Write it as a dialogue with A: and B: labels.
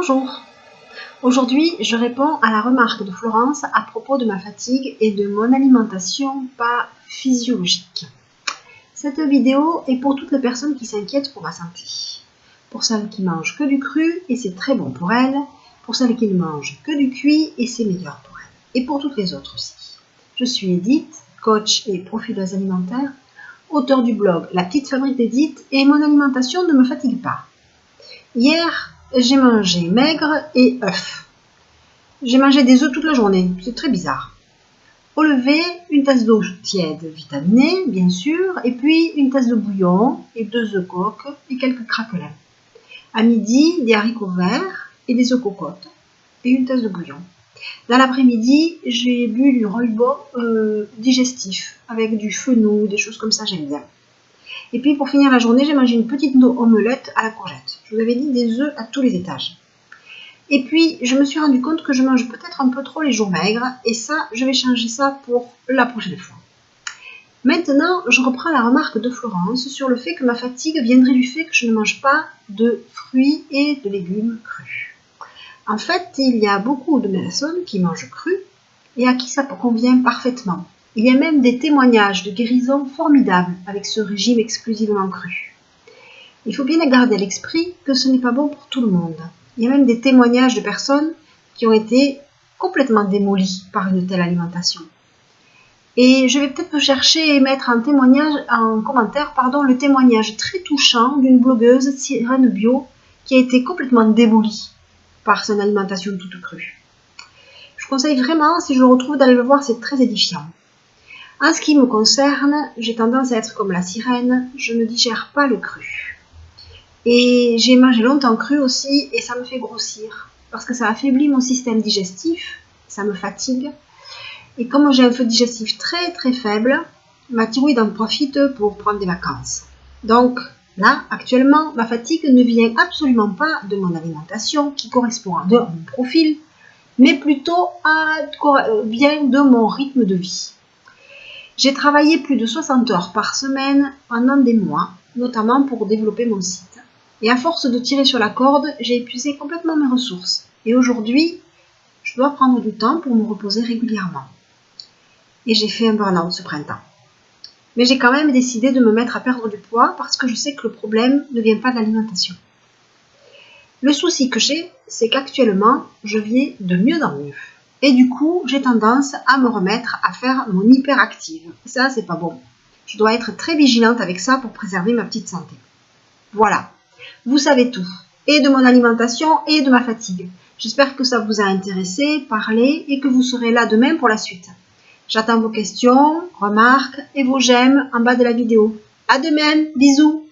A: Bonjour. Aujourd'hui, je réponds à la remarque de Florence à propos de ma fatigue et de mon alimentation pas physiologique. Cette vidéo est pour toutes les personnes qui s'inquiètent pour ma santé. Pour celles qui mangent que du cru et c'est très bon pour elles. Pour celles qui ne mangent que du cuit et c'est meilleur pour elles. Et pour toutes les autres aussi. Je suis Edith, coach et profileuse alimentaire, auteur du blog La Petite Fabrique d'Edith et mon alimentation ne me fatigue pas. Hier, j'ai mangé maigre et œufs. J'ai mangé des œufs toute la journée, c'est très bizarre. Au lever, une tasse d'eau tiède vitaminée, bien sûr, et puis une tasse de bouillon et 2 œufs coques et quelques craquelins. À midi, des haricots verts et des œufs cocottes et une tasse de bouillon. Dans l'après-midi, j'ai bu du rooibos digestif avec du fenouil, des choses comme ça, j'aime bien. Et puis pour finir la journée, j'ai mangé une petite omelette à la courgette. Je vous avais dit des œufs à tous les étages. Et puis je me suis rendu compte que je mange peut-être un peu trop les jours maigres. Et ça, je vais changer ça pour la prochaine fois. Maintenant, je reprends la remarque de Florence sur le fait que ma fatigue viendrait du fait que je ne mange pas de fruits et de légumes crus. En fait, il y a beaucoup de personnes qui mangent cru et à qui ça convient parfaitement. Il y a même des témoignages de guérison formidables avec ce régime exclusivement cru. Il faut bien garder à l'esprit que ce n'est pas bon pour tout le monde. Il y a même des témoignages de personnes qui ont été complètement démolies par une telle alimentation. Et je vais peut-être chercher et mettre en commentaire le témoignage très touchant d'une blogueuse Sirène Bio qui a été complètement démolie par son alimentation toute crue. Je conseille vraiment, si je le retrouve, d'aller le voir, c'est très édifiant. En ce qui me concerne, j'ai tendance à être comme la sirène, je ne digère pas le cru. Et j'ai mangé longtemps cru aussi et ça me fait grossir parce que ça affaiblit mon système digestif, ça me fatigue. Et comme j'ai un feu digestif très très faible, ma thyroïde en profite pour prendre des vacances. Donc là, actuellement, ma fatigue ne vient absolument pas de mon alimentation qui correspond à mon profil, mais plutôt vient de mon rythme de vie. J'ai travaillé plus de 60 heures par semaine pendant des mois, notamment pour développer mon site. Et à force de tirer sur la corde, j'ai épuisé complètement mes ressources. Et aujourd'hui, je dois prendre du temps pour me reposer régulièrement. Et j'ai fait un burn-out ce printemps. Mais j'ai quand même décidé de me mettre à perdre du poids parce que je sais que le problème ne vient pas de l'alimentation. Le souci que j'ai, c'est qu'actuellement, je vis de mieux en mieux. Et du coup, j'ai tendance à me remettre à faire mon hyperactive. Et ça, c'est pas bon. Je dois être très vigilante avec ça pour préserver ma petite santé. Voilà. Vous savez tout. Et de mon alimentation et de ma fatigue. J'espère que ça vous a intéressé, parlé et que vous serez là demain pour la suite. J'attends vos questions, remarques et vos j'aime en bas de la vidéo. À demain. Bisous.